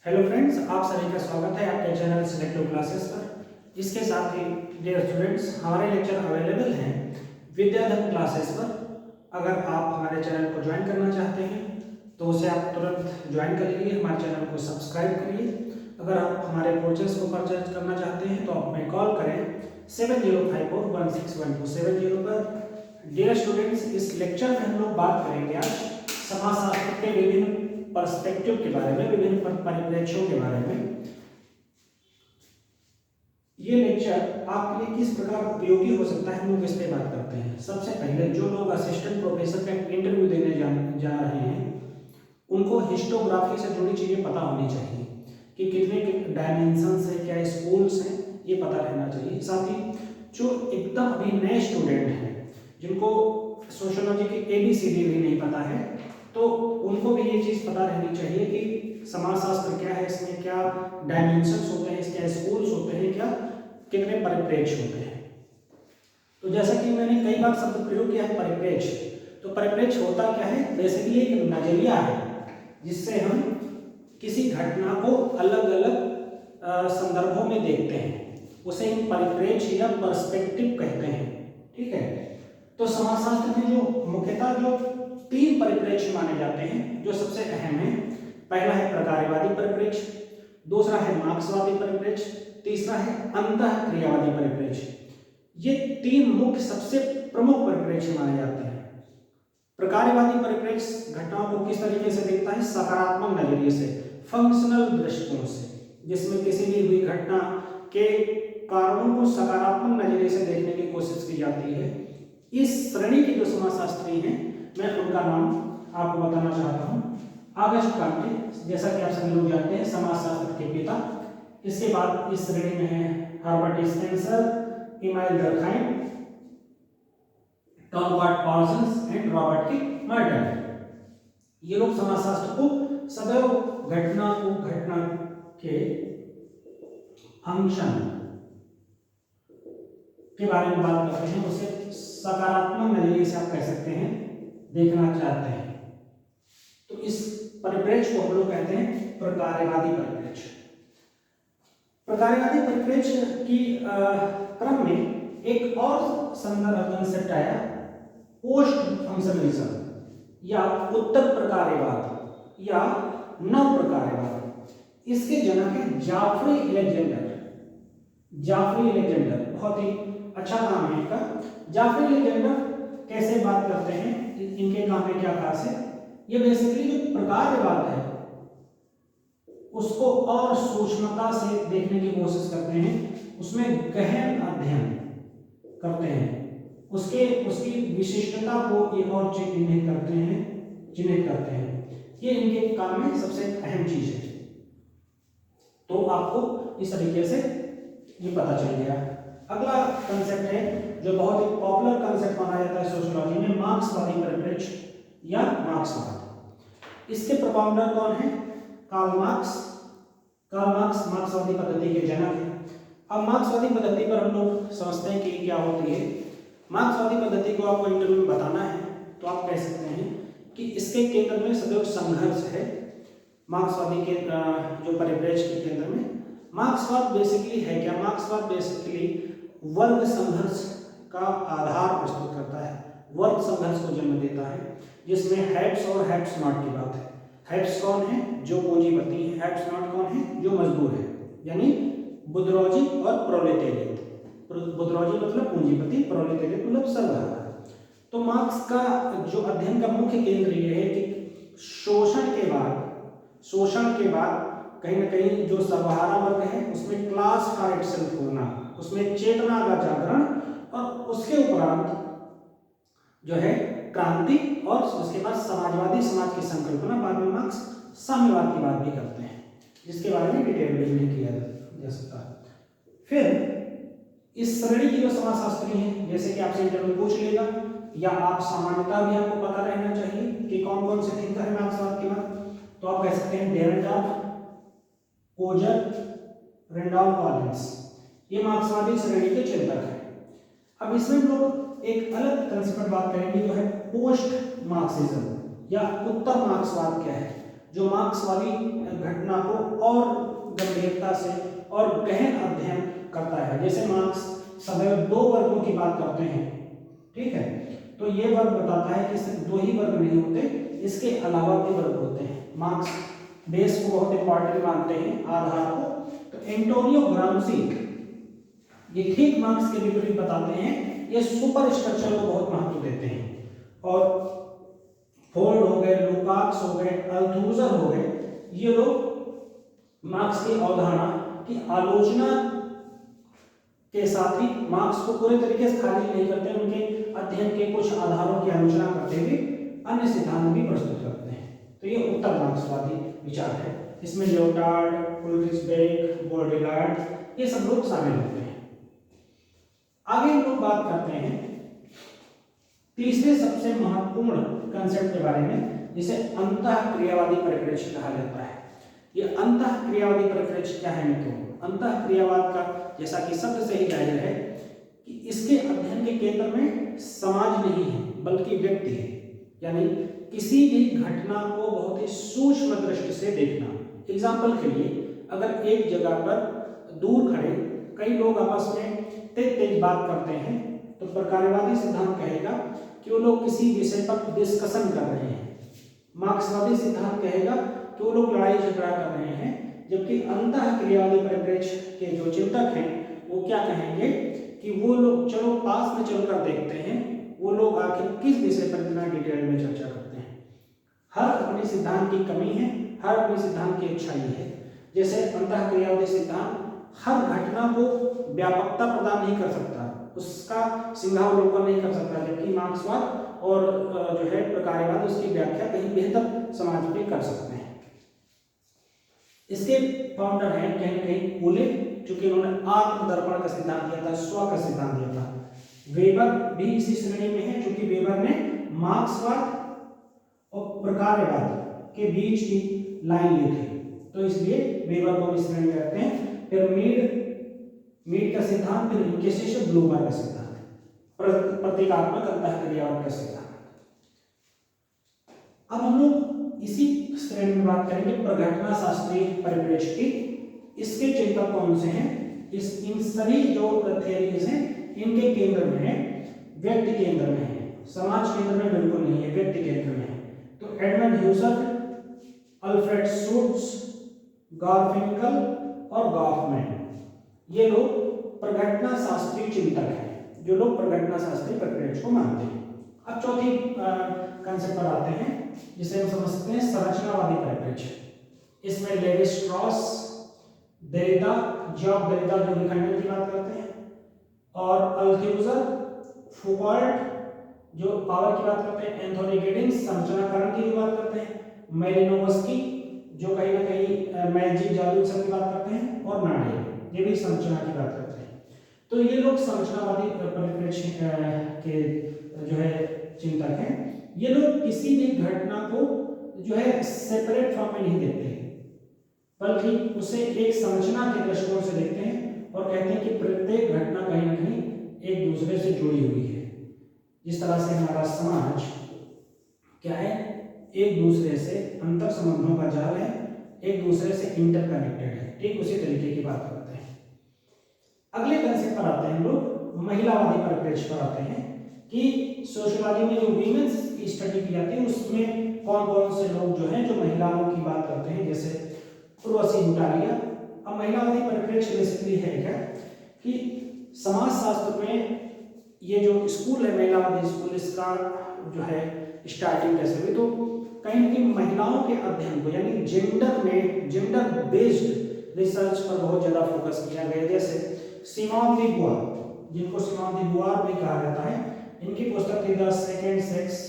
Hello friends, आप सभी का स्वागत है आपके चैनल सिलेक्टिव क्लासेस पर। इसके साथ ही डियर स्टूडेंट्स, हमारे लेक्चर अवेलेबल हैं विद्याधन क्लासेस पर। अगर आप हमारे चैनल को ज्वाइन करना चाहते हैं तो उसे आप तुरंत ज्वाइन कर लीजिए, हमारे चैनल को सब्सक्राइब करिए। अगर आप हमारे कोर्सेज को परचेज करना चाहते हैं तो आप हमें कॉल करें 7054161270 पर। डियर स्टूडेंट्स, इस लेक्चर में हम लोग बात करेंगे आज समाजशास्त्र के विभिन्न पर्सपेक्टिव के बारे में, विभिन्न परिप्रेक्ष्यों के बारे में। ये लेक्चर आपके लिए किस प्रकार उपयोगी हो सकता है, हम लोग इस पे बात करते हैं। सबसे पहले जो लोग असिस्टेंट प्रोफेसर का इंटरव्यू देने जा रहे हैं उनको हिस्टोग्राफी से जुड़ी चीजें पता होनी चाहिए कि कितने डायमेंशंस है, क्या स्कूल्स हैं, ये पता रहना चाहिए। साथ ही जो एकदम अभी नए स्टूडेंट हैं जिनको सोशियोलॉजी की ABCD भी नहीं पता है, तो उनको भी ये चीज़ पता रहनी चाहिए कि समाजशास्त्र क्या है, इसमें क्या डायमेंशंस होते हैं, इसके स्कूल्स होते हैं, क्या कितने परिप्रेक्ष्य होते हैं। तो जैसा कि मैंने कई बार शब्द प्रयोग किया है परिप्रेक्ष्य, तो परिप्रेक्ष्य होता क्या है? बेसिकली एक नजरिया है जिससे हम किसी घटना को अलग अलग संदर्भों में देखते हैं, उसे हम परिप्रेक्ष्य या पर्सपेक्टिव कहते हैं। ठीक है, तो समाजशास्त्र में जो मुख्यतः जो तीन परिप्रेक्ष्य माने जाते हैं जो सबसे अहम है। पहला है प्रकार्यवादी परिप्रेक्ष्य, दूसरा है मार्क्सवादी परिप्रेक्ष्य, तीसरा है अंतःक्रियावादी परिप्रेक्ष्य। ये तीन मुख्य सबसे प्रमुख परिप्रेक्ष्य माने जाते हैं। प्रकार्यवादी परिप्रेक्ष्य घटनाओं को किस तरीके से देखता है? सकारात्मक नजरिए से, फंक्शनल दृष्टिकोण से, जिसमें किसी भी हुई घटना के कारणों को सकारात्मक नजरिए से देखने की कोशिश की जाती है। इस श्रेणी के जो समाजशास्त्री हैं, मैं उनका नाम आपको बताना चाहता हूँ। ऑगस्ट कॉम्टे, जैसा कि आप सभी लोग जानते हैं, समाजशास्त्र के पिता। इसके बाद इस श्रेणी में है हर्बर्ट स्पेंसर, इमाइल डर्कहाइम, टॉनवार्ड Parsons and Robert K Merton. ये लोग समाजशास्त्र को सदैव घटना के फंक्शन के बारे में बात करते हैं, उसे सकारात्मक नजरिए से आप कह सकते हैं देखना चाहते हैं। तो इस परिप्रेक्ष्य को हम लोग कहते हैं प्रकार्यवादी परिप्रेक्ष्य। प्रकार्यवादी परिप्रेक्ष्य की क्रम में एक और संदर्भ कंसेप्ट आया, पोस्ट फंक्शनलिज्म या उत्तर प्रकार्यवाद या नव प्रकार्यवाद। इसके जनक है जाफरी अलेक्जेंडर। जाफरी अलेक्जेंडर बहुत ही अच्छा नाम है इनका। जाफरी अलेक्जेंडर कैसे बात करते हैं, इनके काम में क्या खास है? ये बेसिकली जो प्रकार्यवाद है उसको और सूक्ष्मता से देखने की कोशिश करते हैं, उसमें गहन अध्ययन करते हैं, उसकी विशिष्टता को ये और चिन्हित करते हैं। ये इनके काम में सबसे अहम चीज है। तो आपको इस तरीके से ये पता चल गया। अगला कंसेप्ट है जो बहुत ही पॉपुलर कंसेप्ट माना जाता है सोशियोलॉजी में, मार्क्सवादी परिप्रेक्ष्य या मार्क्सवाद। इसके प्रोपाउंडर कौन है? Karl Marx. कार्ल मार्क्स मार्क्सवादी पद्धति के जनक हैं। अब मार्क्सवादी पद्धति पर हम लोग समझते हैं कि क्या होती है। मार्क्सवादी पद्धति को आपको इंटरव्यू में बताना है तो आप कह सकते हैं कि इसके केंद्र में सदैव संघर्ष है। मार्क्सवादी के जो परिप्रेक्ष्य के केंद्र में मार्क्सवाद बेसिकली है क्या? मार्क्सवाद बेसिकली वर्ग संघर्ष का आधार प्रस्तुत करता है, वर्ग संघर्ष को जन्म देता है, जिसमें हैव्स और हैव्स नॉट की बात है। हैव्स कौन है? जो पूंजीपति है। हैव्स नॉट कौन है? जो मजदूर है, यानी बुर्जुआजी और प्रोलेटेरियट। बुर्जुआजी मतलब पूंजीपति, प्रोलेटेरियट मतलब सर्वहारा। तो मार्क्स का जो अध्ययन का मुख्य केंद्र ये है कि शोषण के बाद कहीं ना कहीं जो सर्वहारा वर्ग है उसमें क्लास का एक्सेंट होना, उसमें चेतना का जागरण, और उसके उपरांत जो है क्रांति, और उसके बाद समाजवादी समाज की संकल्पना। बाद में मार्क्स साम्यवाद की बात भी करते हैं, जिसके बारे में डिटेल में नहीं किया जा सकता। फिर इस श्रेणी की जो समाजशास्त्री हैं, जैसे कि आपसे इंटरव्यू पूछ लेगा या आप सामान्यता भी आपको पता रहना चाहिए कि कौन कौन से थिंकर है मार्क्सवाद के बाद, तो आप कह सकते हैं डेरेनडॉर्फ, कोजर, रेंडॉल्फ कॉलिंस। ये मार्क्सवादी श्रेणी के चिंतक हैं। अब इसमें हम लोग एक अलग कंसेप्ट बात करेंगे जो है पोस्ट मार्क्सिज्म या उत्तर मार्क्सवाद। क्या है? जो मार्क्सवादी घटना को और गंभीरता से और गहन अध्ययन करता है। जैसे मार्क्स सदैव दो वर्गों की बात करते हैं, ठीक है, तो ये वर्ग बताता है कि सिर्फ दो ही वर्ग नहीं होते, इसके अलावा भी वर्ग होते हैं। मार्क्स बेस को बहुत इंपॉर्टेंट मानते हैं, आधार को। तो एंटोनियो ग्राम्सी ये ठीक मार्क्स के विपरीत बताते हैं, ये सुपर स्ट्रक्चर को बहुत महत्व देते हैं। और फोर्ड हो गए, लुकाक्स हो गए, अल्थूजर हो गए, ये लोग मार्क्स की अवधारणा की आलोचना के साथ ही मार्क्स को पूरे तरीके से खारिज नहीं करते, उनके अध्ययन के कुछ आधारों की आलोचना करते हुए अन्य सिद्धांत भी प्रस्तुत करते हैं। तो ये उत्तर मार्क्सवादी विचार है। इसमें लियोटार्ड, उल्रिच बेक, बाउड्रिलार्ड ये सब लोग शामिल होते हैं। आगे हम लोग बात करते हैं तीसरे सबसे महत्वपूर्ण कंसेप्ट के बारे में, जिसे अंतःक्रियावादी परिप्रेक्ष्य कहा जाता है। ये अंतःक्रियावादी परिप्रेक्ष्य क्या है मित्रों? अंतःक्रियावाद का जैसा कि शब्द से ही जाहिर है कि इसके अध्ययन के केंद्र में समाज नहीं है बल्कि व्यक्ति है, यानी किसी भी घटना को बहुत ही सूक्ष्म दृष्टि से देखना। एग्जाम्पल के लिए अगर एक जगह पर दूर खड़े कई लोग आपस में तेज तेज बात करते हैं, तो प्रकार्यवादी सिद्धांत कहेगा कि वो लोग किसी विषय पर डिस्कशन कर रहे हैं। मार्क्सवादी सिद्धांत कहेगा कि वो लोग लड़ाई झगड़ा कर रहे हैं, जबकि अंतःक्रियावादी परिप्रेक्ष्य के जो चिंतक हैं वो क्या कहेंगे कि वो लोग चलो पास में चलकर देखते हैं वो लोग आखिर किस विषय पर इतना डिटेल में चर्चा करते हैं। हर अपने सिद्धांत की कमी है, हर अपने सिद्धांत की अच्छाई है। जैसे अंतःक्रियावादी सिद्धांत हर घटना को व्यापकता प्रदान नहीं कर सकता, उसका सिंहावलोकन नहीं कर सकता, जबकि मार्क्सवाद और जो है प्रकार्यवाद उसकी व्याख्या कहीं बेहतर समाज में कर सकते हैं। इसके फाउंडर हैं कहीं ना कहीं कूले, चूंकि उन्होंने आत्मदर्पण का सिद्धांत दिया था, स्व का सिद्धांत दिया था। वेबर भी इसी श्रेणी में है, क्योंकि वेबर ने मार्क्सवाद और प्रकार्यवाद के बीच की लाइन ली थी, तो इसलिए वेबर को इस श्रेणी में रखते हैं। फिर मीड का सिद्धांत, फिर इनके शिष्य ब्लूमर का सिद्धांत, प्रतीकात्मक अंतःक्रियावाद का सिद्धांत। अब हम लोग इसी श्रेणी में बात करेंगे प्रघटना शास्त्रीय परिप्रेक्ष्य की। इसके चिंतक कौन से हैं? इन सभी जो थियरीज हैं इनके केंद्र में है, व्यक्ति केंद्र में है, समाज केंद्र में बिल्कुल नहीं है, व्यक्ति केंद्र में है। तो एडमंड ह्यूसर, अल्फ्रेड शुट्ज, गारफिंकल और गॉफमैन, ये लोग प्रघटना शास्त्रीय चिंतक हैं, जो लोग प्रघटना शास्त्रीय परिप्रेक्ष्य को मानते हैं। अब चौथी कंसेप्ट पर आते हैं, जिसे हम समझ सकते हैं संरचनावादी परिप्रेक्ष्य। इसमें लेवी स्ट्रॉस, देरिदा, जॉब देरिदा जो विखंडन की बात करते हैं, और अल्थ्यूजर, फुकॉल्ट जो पावर की बात करते हैं, एंथोनी गिडिंग्स संरचनाकरण की बात करते हैं, मेलिनोवस्की जो कहीं ना कहीं मैजिक जादू की बात करते हैं, और नाडिया ये भी संरचना की बात करते हैं। तो ये लोग संरचनावादी परिप्रेक्ष्य के जो है चिंतक हैं। ये लोग किसी भी घटना को जो है सेपरेट फॉर्म में नहीं देखते, बल्कि उसे एक संरचना के दृष्टिकोण से देखते हैं और कहते हैं कि प्रत्येक घटना कहीं ना कहीं एक दूसरे से जुड़ी हुई है। जिस तरह से हमारा समाज क्या है, एक दूसरे से अंतर संबंधों का जाल है, एक दूसरे से इंटरकनेक्टेड है, ठीक उसी तरीके की बात करते हैं। अगले कंसेप्ट पर आते हैं हम लोग महिलावादी परिप्रेक्ष्य पर आते हैं कि सोशियोलॉजी में जो वीमेंस की स्टडी की जाती है उसमें कौन कौन से लोग जो हैं जो महिलाओं की बात करते हैं, जैसे उर्वशी बुटालिया। अब महिलावादी परिप्रेक्ष्य बेसिकली है क्या कि समाजशास्त्र में ये जो स्कूल है महिलावादी स्कूल, इसका जो है स्टार्टिंग कैसे हुई, तो कहीं ना कहीं महिलाओं के अध्ययन को यानी जेंडर बेस्ड रिसर्च पर बहुत ज्यादा फोकस किया गया। जैसे सिमोन दी बुआर, जिनको सिमोन दी बुआर भी कहा जाता है, इनकी पुस्तक थी द सेकेंड सेक्स।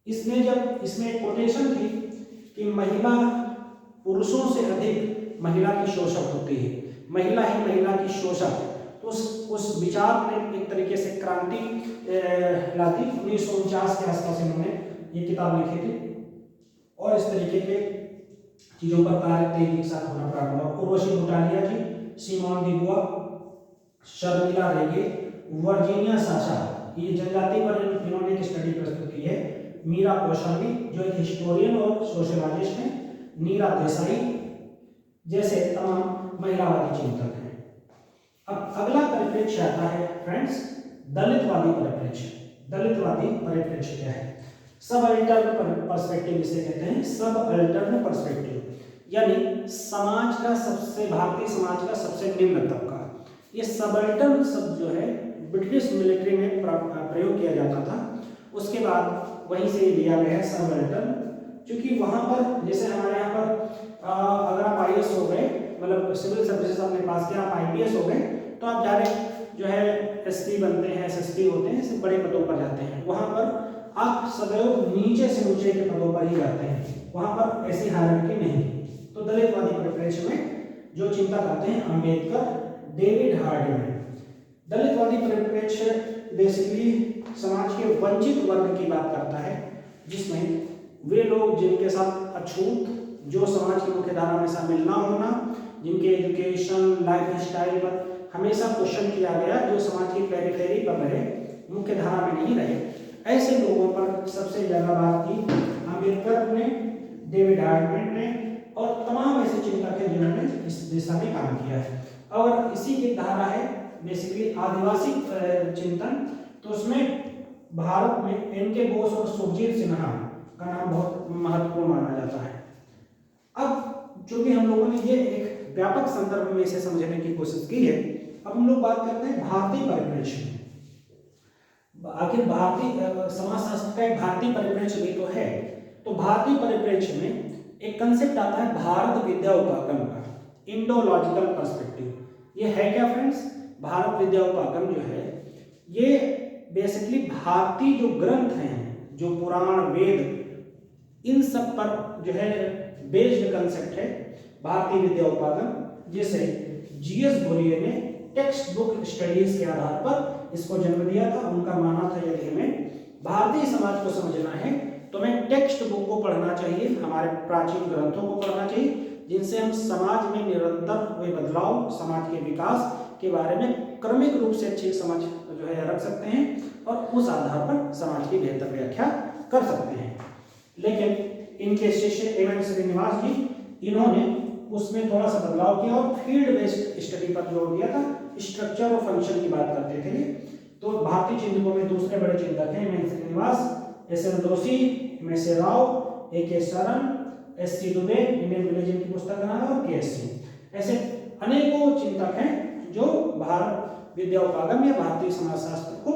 इसमें एक कोटेशन थी कि महिला पुरुषों से अधिक महिला की शोषक होती है, महिला ही महिला की शोषक। तो उस विचार ने एक तरीके से क्रांति ला दी। 1949 के आसपास इन्होंने ये किताब लिखी थी और इस तरीके के चीजों पर कार्य तेजी के साथ होना प्रारंभ हुआ। उर्वशी बुटालिया जी, सिमोन दी बुआ, शर्मिला रेगे, वर्जीनिया साशा, ये जनजाति पर इन्होंने एक स्टडी प्रस्तुत की है। मीरा कौशल जो एक हिस्टोरियन और सोशलॉजिस्ट हैं, नीरा देसाई जैसे तमाम महिलावादी चिंतक हैं। अब अगला परिप्रेक्ष्य आता है फ्रेंड्स दलितवादी परिप्रेक्ष्य। दलितवादी परिप्रेक्ष्य क्या है? सब अल्टर्न पर्सपेक्टिव इसे कहते हैं, सब अल्टर्न पर्सपेक्टिव, यानी समाज का सबसे भारतीय समाज का सबसे निम्न तबका। ये सबअल्टर्न शब्द जो है ब्रिटिश मिलिट्री में प्रयोग किया जाता था, उसके बाद वहीं से लिया गया है सबअल्टर्न। क्योंकि वहां पर जैसे हमारे यहाँ पर अगर आप आईएएस हो गए, मतलब सिविल सर्विसेज आपने पास किया, आप आईपीएस हो गए, तो आप डायरेक्ट जो है एसपी बनते हैं, एसएसपी होते हैं, इससे बड़े पदों पर जाते हैं। वहां पर आप सदैव नीचे से ऊंचे के पदों पर ही जाते हैं, वहां पर ऐसी हायरार्की नहीं। तो दलितवादी परिप्रेक्ष्य में जो चिंतक आते हैं अम्बेडकर, डेविड हार्डिमैन। दलितवादी परिप्रेक्ष्य बेसिकली समाज के वंचित वर्ग की बात करता है, जिसमें वे लोग जिनके साथ अछूत, जो समाज की मुख्य धारा में शामिल ना होना, जिनके एजुकेशन लाइफ स्टाइल पर हमेशा क्वेश्चन किया गया, जो समाज की पेरिफेरी पर रहे, मुख्य धारा में नहीं रहे, ऐसे लोगों पर सबसे ज्यादा बात की अम्बेडकर ने, डेविड हार्डिमैन ने और तमाम ऐसे चिंतक हैं जिन्होंने इस दिशा में काम किया है। और इसी की धारा है बेसिकली आदिवासी चिंतन। तो उसमें भारत में एन.के. बोस और सुखजीत सिन्हा का नाम बहुत महत्वपूर्ण माना जाता है। अब चूंकि हम लोगों ने ये एक व्यापक संदर्भ में इसे समझने की कोशिश की है, अब हम लोग बात करते हैं भारतीय परिप्रेक्ष्य में। आखिर भारतीय समाजशास्त्र का एक भारतीय परिप्रेक्ष्य भी तो है। तो भारतीय परिप्रेक्ष्य में एक कंसेप्ट आता है भारत विद्या उपागम का, इंडोलॉजिकल पर्सपेक्टिव। ये है क्या फ्रेंड्स? भारत विद्या उपागम जो है ये बेसिकली भारतीय जो ग्रंथ हैं, जो पुराण वेद, इन सब पर जो है बेस्ड कंसेप्ट है भारतीय विद्या उपागम, जिसे जीएस घोरिये ने टेक्स्ट बुक स्टडीज के आधार पर इसको जन्म दिया था। उनका मानना था यदि हमें भारतीय समाज को समझना है तो हमें टेक्स्ट बुक को पढ़ना चाहिए, हमारे प्राचीन ग्रंथों को पढ़ना चाहिए, जिनसे हम समाज में निरंतर हुए बदलाव, समाज के विकास के बारे में क्रमिक रूप से अच्छी समझ जो है रख सकते हैं और उस आधार पर समाज की बेहतर व्याख्या कर सकते हैं। लेकिन इनके शिष्य एम.एन. श्रीनिवास जी, इन्होंने उसमें थोड़ा सा बदलाव किया और फील्ड बेस्ड स्टडी पर जोर दिया था, स्ट्रक्चर और फंक्शन की बात करते थे। तो भारतीय चिंतकों में दूसरे बड़े चिंतक हैं M N. Srinivas, S N. Joshi, M S. Rao, A K. Sharan, S C. Dubey, Indian religion की पुस्तक का नाम है, और के.एस.सी. ऐसे अनेकों चिंतक हैं जो भारत विद्या उपागम या भारतीय समाजशास्त्र को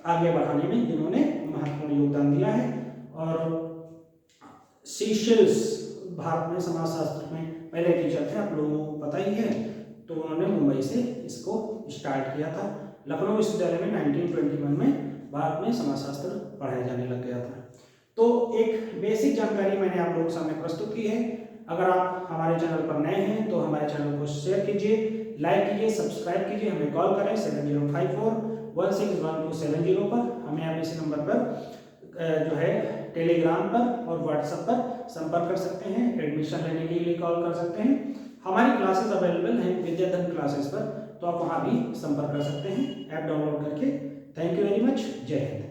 आगे बढ़ाने में जिन्होंने महत्वपूर्ण योगदान दिया है। और सीशेल्स भारत में समाजशास्त्र में पहले टीचर थे, आप लोगों को पता ही है, तो उन्होंने मुंबई से इसको स्टार्ट किया था। लखनऊ विश्वविद्यालय में 1921 में भारत में समाजशास्त्र पढ़ाया जाने लग गया था। तो एक बेसिक जानकारी मैंने आप लोगों के सामने प्रस्तुत की है। अगर आप हमारे चैनल पर नए हैं तो हमारे चैनल को शेयर कीजिए, लाइक कीजिए, सब्सक्राइब कीजिए, हमें कॉल करें 7054161270 पर। हमें आप इसी नंबर पर जो है टेलीग्राम पर और व्हाट्सएप पर संपर्क कर सकते हैं, एडमिशन लेने के लिए कॉल कर सकते हैं। हमारी क्लासेस अवेलेबल हैं विद्याधन क्लासेस पर, तो आप वहाँ भी संपर्क कर सकते हैं ऐप डाउनलोड करके। थैंक यू वेरी मच, जय हिंद।